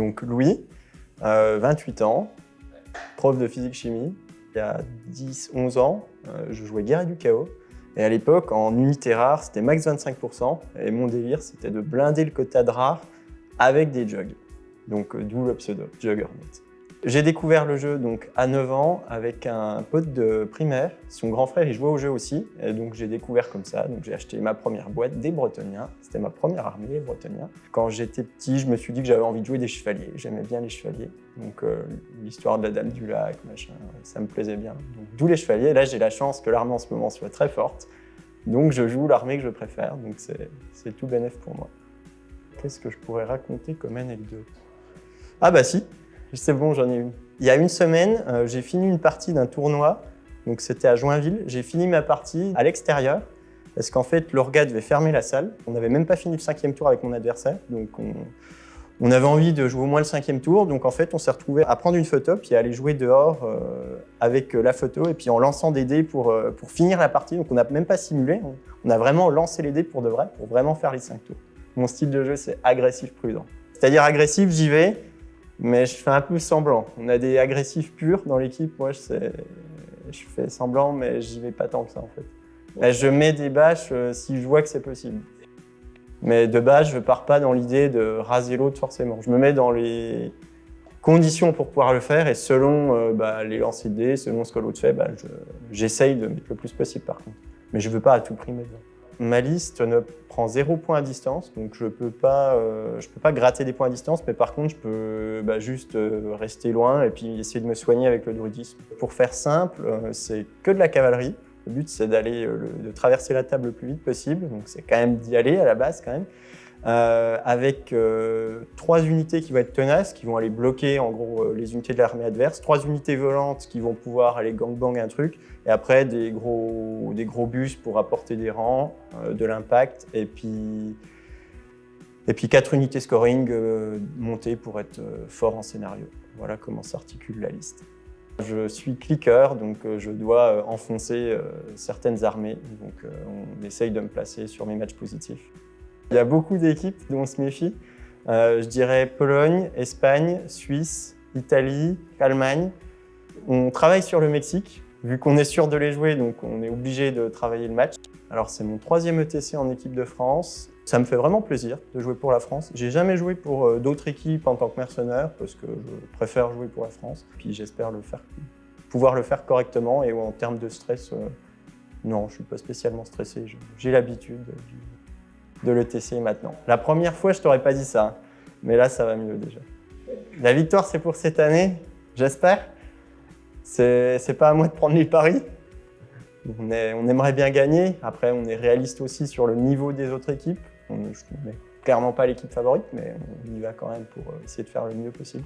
Donc Louis, 28 ans, prof de physique-chimie. Il y a 10-11 ans, je jouais Guerre du Chaos. Et à l'époque, en unité rare, c'était max 25%. Et mon délire, c'était de blinder le quota de rare avec des jugs. Donc d'où le pseudo, Juggernaut. J'ai découvert le jeu donc, à 9 ans avec un pote de primaire. Son grand frère, il jouait au jeu aussi. Et donc j'ai découvert comme ça. Donc j'ai acheté ma première boîte des Bretoniens. C'était ma première armée, les Bretoniens. Quand j'étais petit, je me suis dit que j'avais envie de jouer des chevaliers. J'aimais bien les chevaliers. Donc l'histoire de la Dame du Lac, machin, ça me plaisait bien. Donc d'où les chevaliers. Et là, j'ai la chance que l'armée en ce moment soit très forte. Donc je joue l'armée que je préfère. Donc c'est tout bénef pour moi. Qu'est-ce que je pourrais raconter comme anecdote? Ah bah si, c'est bon, j'en ai une. Il y a une semaine, j'ai fini une partie d'un tournoi, donc c'était à Joinville. J'ai fini ma partie à l'extérieur, parce qu'en fait, l'orga devait fermer la salle. On n'avait même pas fini le 5e tour avec mon adversaire, donc on avait envie de jouer au moins le 5e tour. Donc en fait, on s'est retrouvés à prendre une photo, puis à aller jouer dehors avec la photo, et puis en lançant des dés pour finir la partie. Donc on n'a même pas simulé, on a vraiment lancé les dés pour de vrai, pour vraiment faire les 5 tours. Mon style de jeu, c'est agressif prudent. C'est-à-dire agressif, j'y vais, mais je fais un peu semblant. On a des agressifs purs dans l'équipe. Moi, je fais semblant, mais j'y vais pas tant que ça, en fait. Je mets des bâches si je vois que c'est possible. Mais de base, je pars pas dans l'idée de raser l'autre forcément. Je me mets dans les conditions pour pouvoir le faire et selon les lancers de dés, selon ce que l'autre fait, j'essaye de mettre le plus possible par contre. Mais je veux pas à tout prix mettre. Ma liste ne prend 0 point à distance, donc je peux pas gratter des points à distance, mais par contre je peux juste rester loin et puis essayer de me soigner avec le druidisme. Pour faire simple, c'est que de la cavalerie. Le but c'est de traverser la table le plus vite possible, donc c'est quand même d'y aller à la base quand même. Avec 3 unités qui vont être tenaces, qui vont aller bloquer en gros les unités de l'armée adverse, 3 unités volantes qui vont pouvoir aller gangbang un truc, et après des gros bus pour apporter des rangs, de l'impact, et puis 4 unités scoring montées pour être fort en scénario. Voilà comment s'articule la liste. Je suis clicker, donc je dois enfoncer certaines armées, donc on essaye de me placer sur mes matchs positifs. Il y a beaucoup d'équipes dont on se méfie. Je dirais Pologne, Espagne, Suisse, Italie, Allemagne. On travaille sur le Mexique, vu qu'on est sûr de les jouer, donc on est obligé de travailler le match. Alors c'est mon 3e ETC en équipe de France. Ça me fait vraiment plaisir de jouer pour la France. J'ai jamais joué pour d'autres équipes en tant que mercenaire, parce que je préfère jouer pour la France. Puis j'espère pouvoir le faire correctement, et en termes de stress, non, je suis pas spécialement stressé. J'ai l'habitude de l'ETC maintenant. La première fois, je t'aurais pas dit ça, mais là, ça va mieux déjà. La victoire, c'est pour cette année, j'espère. C'est pas à moi de prendre les paris. On aimerait bien gagner. Après, on est réaliste aussi sur le niveau des autres équipes. Je ne mets clairement pas l'équipe favorite, mais on y va quand même pour essayer de faire le mieux possible.